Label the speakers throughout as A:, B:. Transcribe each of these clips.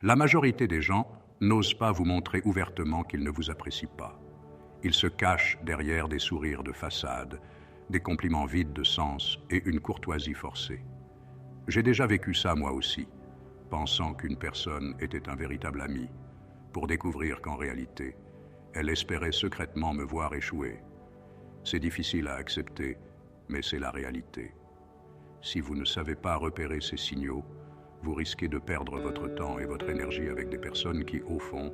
A: La majorité des gens n'osent pas vous montrer ouvertement qu'ils ne vous apprécient pas. Ils se cachent derrière des sourires de façade, des compliments vides de sens et une courtoisie forcée. J'ai déjà vécu ça moi aussi, pensant qu'une personne était un véritable ami, pour découvrir qu'en réalité, elle espérait secrètement me voir échouer. C'est difficile à accepter, mais c'est la réalité. Si vous ne savez pas repérer ces signaux, vous risquez de perdre votre temps et votre énergie avec des personnes qui, au fond,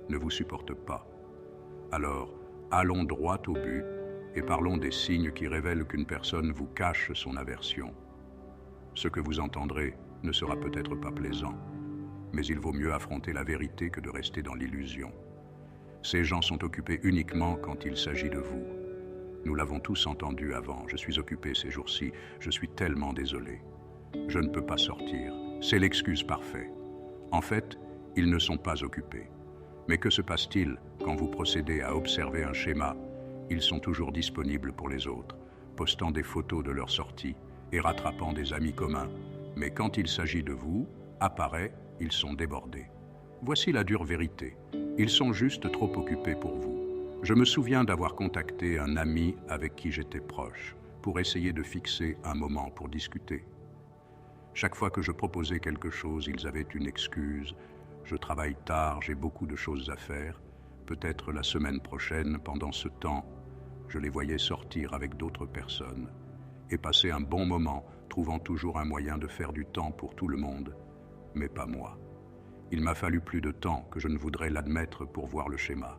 A: ne vous supportent pas. Alors, allons droit au but et parlons des signes qui révèlent qu'une personne vous cache son aversion. Ce que vous entendrez ne sera peut-être pas plaisant, mais il vaut mieux affronter la vérité que de rester dans l'illusion. Ces gens sont occupés uniquement quand il s'agit de vous. Nous l'avons tous entendu avant, je suis occupé ces jours-ci, je suis tellement désolé. Je ne peux pas sortir, c'est l'excuse parfaite. En fait, ils ne sont pas occupés. Mais que se passe-t-il quand vous procédez à observer un schéma? Ils sont toujours disponibles pour les autres, postant des photos de leur sortie et rattrapant des amis communs. Mais quand il s'agit de vous, apparaît, ils sont débordés. Voici la dure vérité. Ils sont juste trop occupés pour vous. Je me souviens d'avoir contacté un ami avec qui j'étais proche pour essayer de fixer un moment pour discuter. Chaque fois que je proposais quelque chose, ils avaient une excuse. Je travaille tard, j'ai beaucoup de choses à faire. Peut-être la semaine prochaine, pendant ce temps, je les voyais sortir avec d'autres personnes et passer un bon moment, trouvant toujours un moyen de faire du temps pour tout le monde, mais pas moi. Il m'a fallu plus de temps que je ne voudrais l'admettre pour voir le schéma.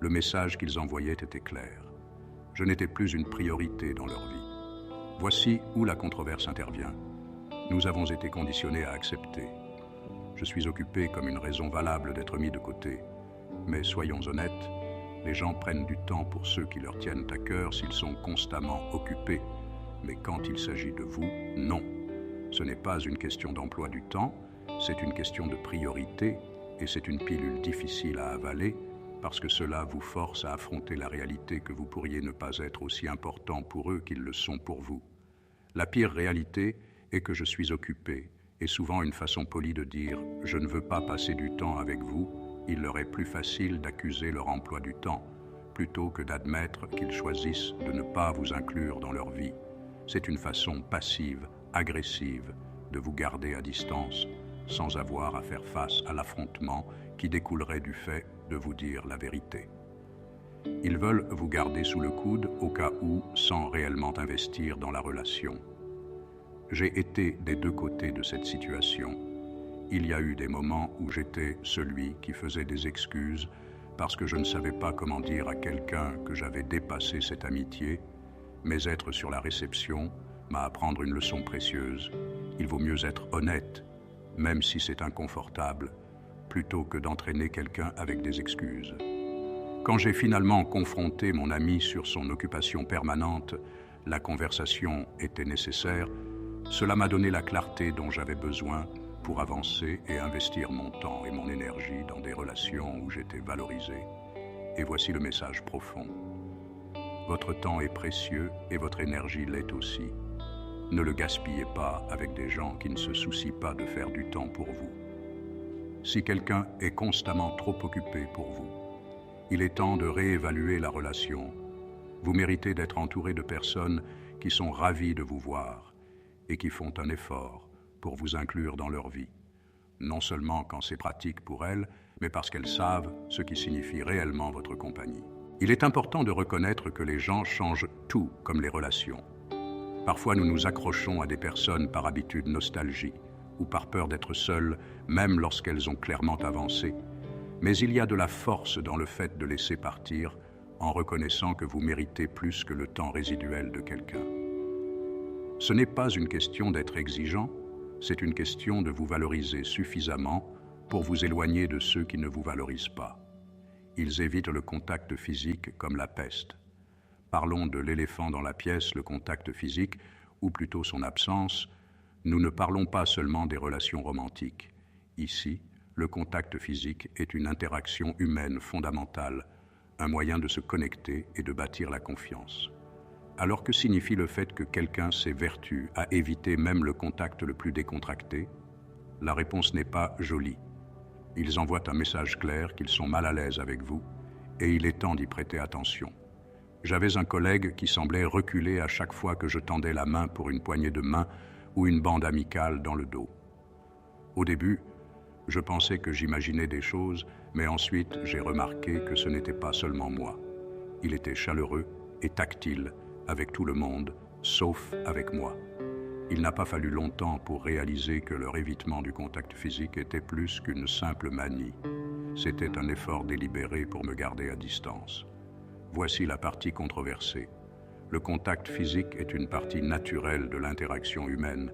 A: Le message qu'ils envoyaient était clair. Je n'étais plus une priorité dans leur vie. Voici où la controverse intervient. Nous avons été conditionnés à accepter. Je suis occupé comme une raison valable d'être mis de côté. Mais soyons honnêtes, les gens prennent du temps pour ceux qui leur tiennent à cœur s'ils sont constamment occupés. Mais quand il s'agit de vous, non. Ce n'est pas une question d'emploi du temps, c'est une question de priorité et c'est une pilule difficile à avaler parce que cela vous force à affronter la réalité que vous pourriez ne pas être aussi important pour eux qu'ils le sont pour vous. La pire réalité est que je suis occupé et souvent une façon polie de dire « je ne veux pas passer du temps avec vous », il leur est plus facile d'accuser leur emploi du temps plutôt que d'admettre qu'ils choisissent de ne pas vous inclure dans leur vie. C'est une façon passive, agressive, de vous garder à distance sans avoir à faire face à l'affrontement qui découlerait du fait de vous dire la vérité. Ils veulent vous garder sous le coude au cas où, sans réellement investir dans la relation. J'ai été des deux côtés de cette situation. Il y a eu des moments où j'étais celui qui faisait des excuses parce que je ne savais pas comment dire à quelqu'un que j'avais dépassé cette amitié, mais être sur la réception m'a apprendre une leçon précieuse. Il vaut mieux être honnête, même si c'est inconfortable, plutôt que d'entraîner quelqu'un avec des excuses. Quand j'ai finalement confronté mon ami sur son occupation permanente, la conversation était nécessaire, cela m'a donné la clarté dont j'avais besoin pour avancer et investir mon temps et mon énergie dans des relations où j'étais valorisé. Et voici le message profond. Votre temps est précieux et votre énergie l'est aussi. Ne le gaspillez pas avec des gens qui ne se soucient pas de faire du temps pour vous. Si quelqu'un est constamment trop occupé pour vous, il est temps de réévaluer la relation. Vous méritez d'être entouré de personnes qui sont ravies de vous voir et qui font un effort pour vous inclure dans leur vie. Non seulement quand c'est pratique pour elles, mais parce qu'elles savent ce qui signifie réellement votre compagnie. Il est important de reconnaître que les gens changent tout comme les relations. Parfois, nous nous accrochons à des personnes par habitude nostalgie ou par peur d'être seuls, même lorsqu'elles ont clairement avancé. Mais il y a de la force dans le fait de laisser partir en reconnaissant que vous méritez plus que le temps résiduel de quelqu'un. Ce n'est pas une question d'être exigeant, c'est une question de vous valoriser suffisamment pour vous éloigner de ceux qui ne vous valorisent pas. Ils évitent le contact physique comme la peste. Parlons de l'éléphant dans la pièce, le contact physique, ou plutôt son absence. Nous ne parlons pas seulement des relations romantiques. Ici, le contact physique est une interaction humaine fondamentale, un moyen de se connecter et de bâtir la confiance. Alors que signifie le fait que quelqu'un s'évertue à éviter même le contact le plus décontracté? La réponse n'est pas jolie. Ils envoient un message clair qu'ils sont mal à l'aise avec vous et il est temps d'y prêter attention. J'avais un collègue qui semblait reculer à chaque fois que je tendais la main pour une poignée de main ou une bande amicale dans le dos. Au début, je pensais que j'imaginais des choses, mais ensuite j'ai remarqué que ce n'était pas seulement moi. Il était chaleureux et tactile avec tout le monde, sauf avec moi. Il n'a pas fallu longtemps pour réaliser que leur évitement du contact physique était plus qu'une simple manie. C'était un effort délibéré pour me garder à distance. Voici la partie controversée. Le contact physique est une partie naturelle de l'interaction humaine,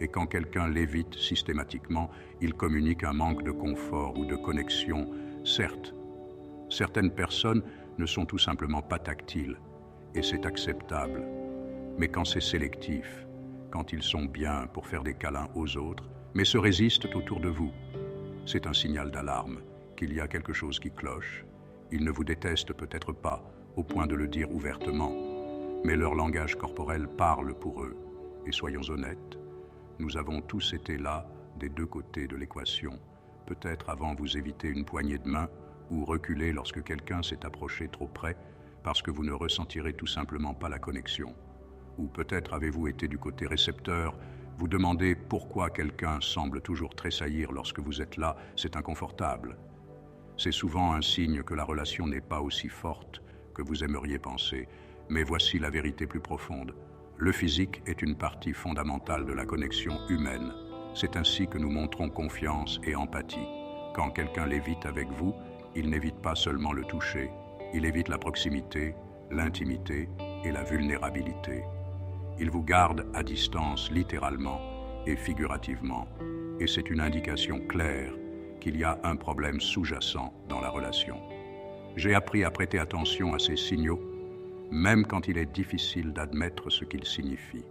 A: et quand quelqu'un l'évite systématiquement, il communique un manque de confort ou de connexion. Certes, certaines personnes ne sont tout simplement pas tactiles, et c'est acceptable. Mais quand c'est sélectif, quand ils sont bien pour faire des câlins aux autres, mais se résistent autour de vous, c'est un signal d'alarme, qu'il y a quelque chose qui cloche. Ils ne vous détestent peut-être pas, au point de le dire ouvertement, mais leur langage corporel parle pour eux. Et soyons honnêtes, nous avons tous été là, des deux côtés de l'équation, peut-être avant vous éviter une poignée de main ou reculer lorsque quelqu'un s'est approché trop près parce que vous ne ressentirez tout simplement pas la connexion. Ou peut-être avez-vous été du côté récepteur, vous demandez pourquoi quelqu'un semble toujours tressaillir lorsque vous êtes là, c'est inconfortable. C'est souvent un signe que la relation n'est pas aussi forte que vous aimeriez penser, mais voici la vérité plus profonde. Le physique est une partie fondamentale de la connexion humaine. C'est ainsi que nous montrons confiance et empathie. Quand quelqu'un l'évite avec vous, il n'évite pas seulement le toucher, il évite la proximité, l'intimité et la vulnérabilité. Il vous garde à distance littéralement et figurativement, et c'est une indication claire qu'il y a un problème sous-jacent dans la relation. J'ai appris à prêter attention à ces signaux, même quand il est difficile d'admettre ce qu'ils signifient.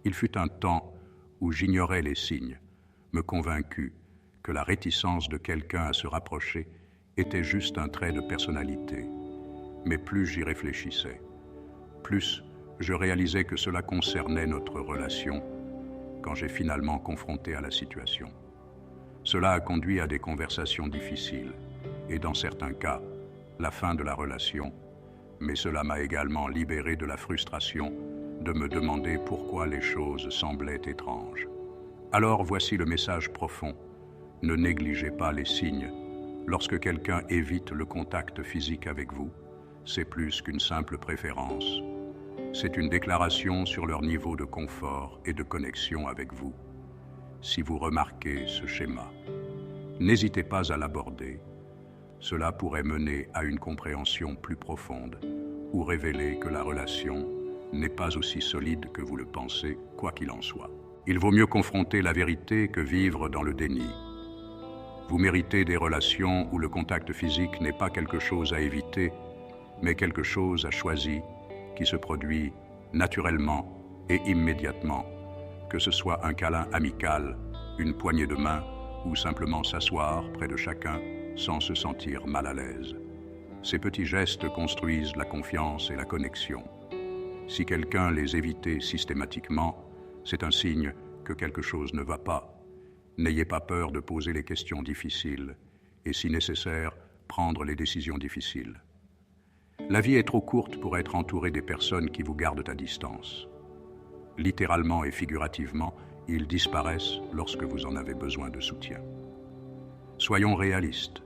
A: Il fut un temps où j'ignorais les signes, me convaincus que la réticence de quelqu'un à se rapprocher était juste un trait de personnalité. Mais plus j'y réfléchissais, plus je réalisais que cela concernait notre relation quand j'ai finalement confronté à la situation. Cela a conduit à des conversations difficiles et dans certains cas, la fin de la relation, mais cela m'a également libéré de la frustration de me demander pourquoi les choses semblaient étranges. Alors voici le message profond. Ne négligez pas les signes. Lorsque quelqu'un évite le contact physique avec vous, c'est plus qu'une simple préférence. C'est une déclaration sur leur niveau de confort et de connexion avec vous. Si vous remarquez ce schéma, n'hésitez pas à l'aborder. Cela pourrait mener à une compréhension plus profonde ou révéler que la relation n'est pas aussi solide que vous le pensez, quoi qu'il en soit. Il vaut mieux confronter la vérité que vivre dans le déni. Vous méritez des relations où le contact physique n'est pas quelque chose à éviter, mais quelque chose à choisir, qui se produit naturellement et immédiatement, que ce soit un câlin amical, une poignée de main ou simplement s'asseoir près de chacun sans se sentir mal à l'aise. Ces petits gestes construisent la confiance et la connexion. Si quelqu'un les évitait systématiquement, c'est un signe que quelque chose ne va pas. N'ayez pas peur de poser les questions difficiles et, si nécessaire, prendre les décisions difficiles. La vie est trop courte pour être entouré des personnes qui vous gardent à distance. Littéralement et figurativement, ils disparaissent lorsque vous en avez besoin de soutien. Soyons réalistes.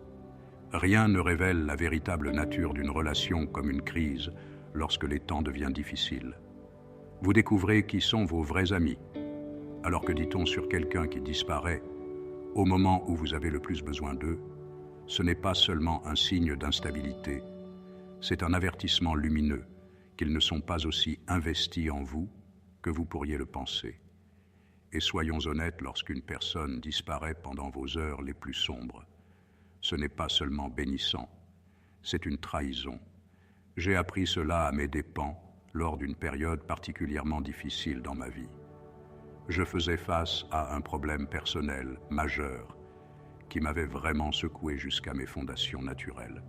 A: Rien ne révèle la véritable nature d'une relation comme une crise lorsque les temps deviennent difficiles. Vous découvrez qui sont vos vrais amis. Alors que dit-on sur quelqu'un qui disparaît au moment où vous avez le plus besoin d'eux, ce n'est pas seulement un signe d'instabilité, c'est un avertissement lumineux qu'ils ne sont pas aussi investis en vous que vous pourriez le penser. Et soyons honnêtes, lorsqu'une personne disparaît pendant vos heures les plus sombres, ce n'est pas seulement bénissant, c'est une trahison. J'ai appris cela à mes dépens lors d'une période particulièrement difficile dans ma vie. Je faisais face à un problème personnel majeur qui m'avait vraiment secoué jusqu'à mes fondations naturelles.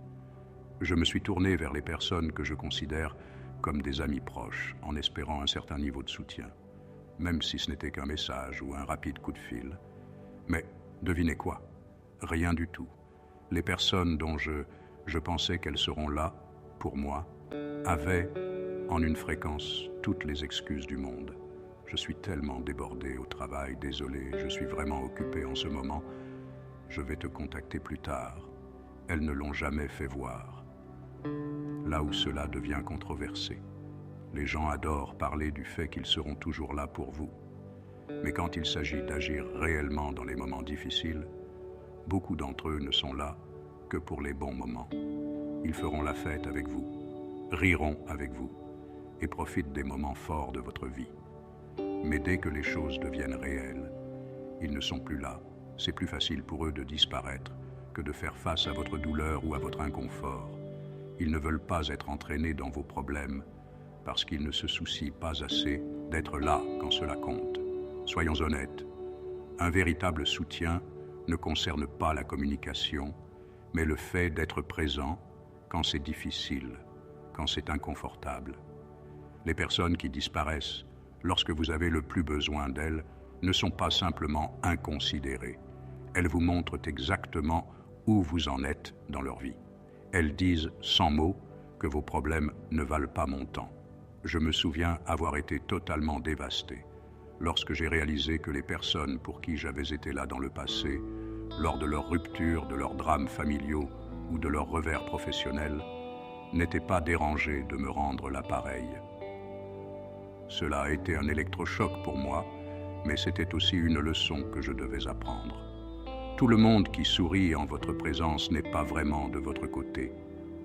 A: Je me suis tourné vers les personnes que je considère comme des amis proches, en espérant un certain niveau de soutien, même si ce n'était qu'un message ou un rapide coup de fil. Mais devinez quoi? Rien du tout. Les personnes dont je pensais qu'elles seront là, pour moi, avaient, en une fréquence, toutes les excuses du monde. Je suis tellement débordé au travail, désolé, je suis vraiment occupé en ce moment. Je vais te contacter plus tard. Elles ne l'ont jamais fait voir. Là où cela devient controversé. Les gens adorent parler du fait qu'ils seront toujours là pour vous. Mais quand il s'agit d'agir réellement dans les moments difficiles, beaucoup d'entre eux ne sont là que pour les bons moments. Ils feront la fête avec vous, riront avec vous et profitent des moments forts de votre vie. Mais dès que les choses deviennent réelles, ils ne sont plus là. C'est plus facile pour eux de disparaître que de faire face à votre douleur ou à votre inconfort. Ils ne veulent pas être entraînés dans vos problèmes parce qu'ils ne se soucient pas assez d'être là quand cela compte. Soyons honnêtes, un véritable soutien ne concerne pas la communication, mais le fait d'être présent quand c'est difficile, quand c'est inconfortable. Les personnes qui disparaissent lorsque vous avez le plus besoin d'elles ne sont pas simplement inconsidérées. Elles vous montrent exactement où vous en êtes dans leur vie. Elles disent sans mots que vos problèmes ne valent pas mon temps. Je me souviens avoir été totalement dévasté lorsque j'ai réalisé que les personnes pour qui j'avais été là dans le passé, lors de leur rupture, de leurs drames familiaux ou de leurs revers professionnels, n'étaient pas dérangées de me rendre l'appareil. Cela a été un électrochoc pour moi, mais c'était aussi une leçon que je devais apprendre. Tout le monde qui sourit en votre présence n'est pas vraiment de votre côté.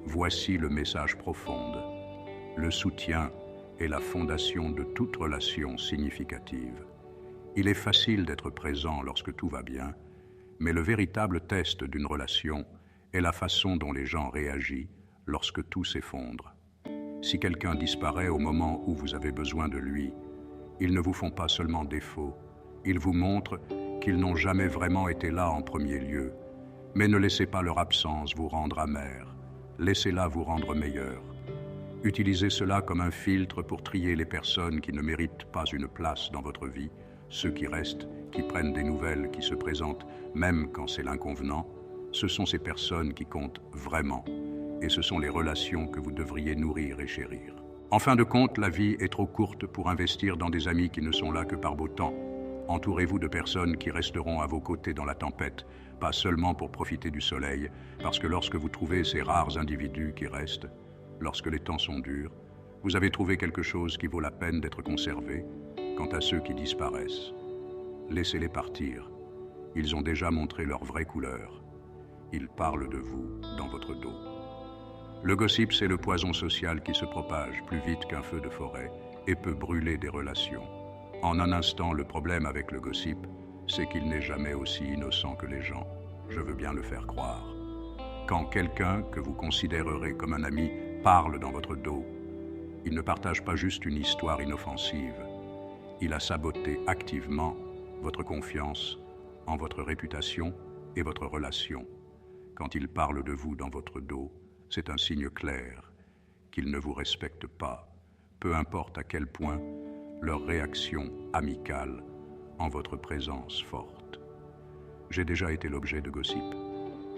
A: Voici le message profond. Le soutien est la fondation de toute relation significative. Il est facile d'être présent lorsque tout va bien, mais le véritable test d'une relation est la façon dont les gens réagissent lorsque tout s'effondre. Si quelqu'un disparaît au moment où vous avez besoin de lui, ils ne vous font pas seulement défaut, ils vous montrent qu'ils n'ont jamais vraiment été là en premier lieu. Mais ne laissez pas leur absence vous rendre amer, laissez-la vous rendre meilleur. Utilisez cela comme un filtre pour trier les personnes qui ne méritent pas une place dans votre vie, ceux qui restent, qui prennent des nouvelles, qui se présentent, même quand c'est l'inconvenant. Ce sont ces personnes qui comptent vraiment, et ce sont les relations que vous devriez nourrir et chérir. En fin de compte, la vie est trop courte pour investir dans des amis qui ne sont là que par beau temps. Entourez-vous de personnes qui resteront à vos côtés dans la tempête, pas seulement pour profiter du soleil, parce que lorsque vous trouvez ces rares individus qui restent, lorsque les temps sont durs, vous avez trouvé quelque chose qui vaut la peine d'être conservé. Quant à ceux qui disparaissent, laissez-les partir. Ils ont déjà montré leur vraie couleur. Ils parlent de vous dans votre dos. Le gossip, c'est le poison social qui se propage plus vite qu'un feu de forêt et peut brûler des relations. En un instant, le problème avec le gossip, c'est qu'il n'est jamais aussi innocent que les gens. Je veux bien le faire croire. Quand quelqu'un que vous considérerez comme un ami parle dans votre dos, il ne partage pas juste une histoire inoffensive. Il a saboté activement votre confiance en votre réputation et votre relation. Quand il parle de vous dans votre dos, c'est un signe clair qu'il ne vous respecte pas, peu importe à quel point leur réaction amicale en votre présence forte. J'ai déjà été l'objet de gossip,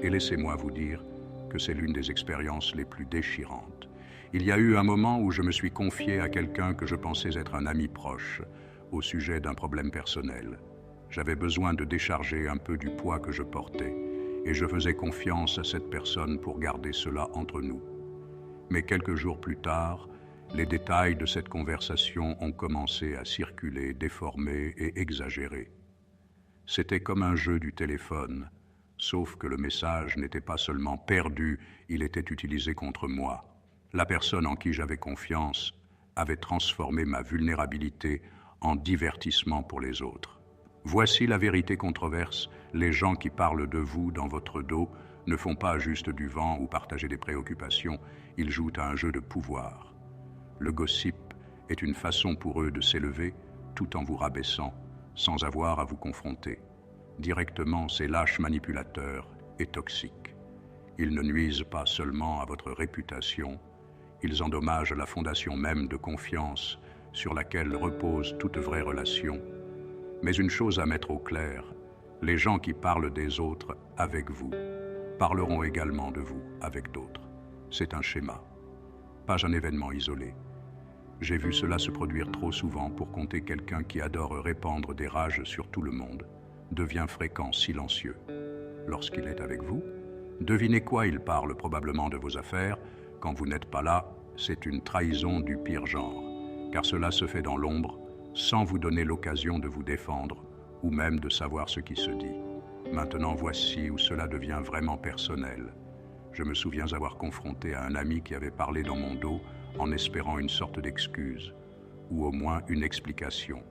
A: et laissez-moi vous dire que c'est l'une des expériences les plus déchirantes. Il y a eu un moment où je me suis confié à quelqu'un que je pensais être un ami proche au sujet d'un problème personnel. J'avais besoin de décharger un peu du poids que je portais, et je faisais confiance à cette personne pour garder cela entre nous. Mais quelques jours plus tard, les détails de cette conversation ont commencé à circuler, déformés et exagérés. C'était comme un jeu du téléphone, sauf que le message n'était pas seulement perdu, il était utilisé contre moi. La personne en qui j'avais confiance avait transformé ma vulnérabilité en divertissement pour les autres. Voici la vérité controverse, les gens qui parlent de vous dans votre dos ne font pas juste du vent ou partager des préoccupations, ils jouent à un jeu de pouvoir. Le gossip est une façon pour eux de s'élever tout en vous rabaissant, sans avoir à vous confronter. Directement, ces lâches manipulateurs et toxiques. Ils ne nuisent pas seulement à votre réputation, ils endommagent la fondation même de confiance sur laquelle repose toute vraie relation. Mais une chose à mettre au clair, Les gens qui parlent des autres avec vous parleront également de vous avec d'autres. C'est un schéma, pas un événement isolé. J'ai vu cela se produire trop souvent pour compter quelqu'un qui adore répandre des rages sur tout le monde, devient fréquent, silencieux. Lorsqu'il est avec vous, devinez quoi il parle probablement de vos affaires. Quand vous n'êtes pas là, c'est une trahison du pire genre, car cela se fait dans l'ombre, sans vous donner l'occasion de vous défendre ou même de savoir ce qui se dit. Maintenant, voici où cela devient vraiment personnel. Je me souviens avoir confronté à un ami qui avait parlé dans mon dos en espérant une sorte d'excuse, ou au moins une explication.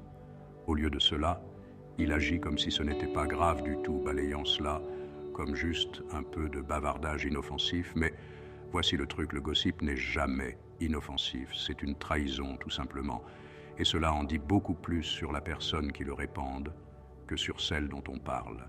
A: Au lieu de cela, il agit comme si ce n'était pas grave du tout, balayant cela comme juste un peu de bavardage inoffensif, mais voici le truc, le gossip n'est jamais inoffensif, c'est une trahison tout simplement, et cela en dit beaucoup plus sur la personne qui le répande que sur celle dont on parle.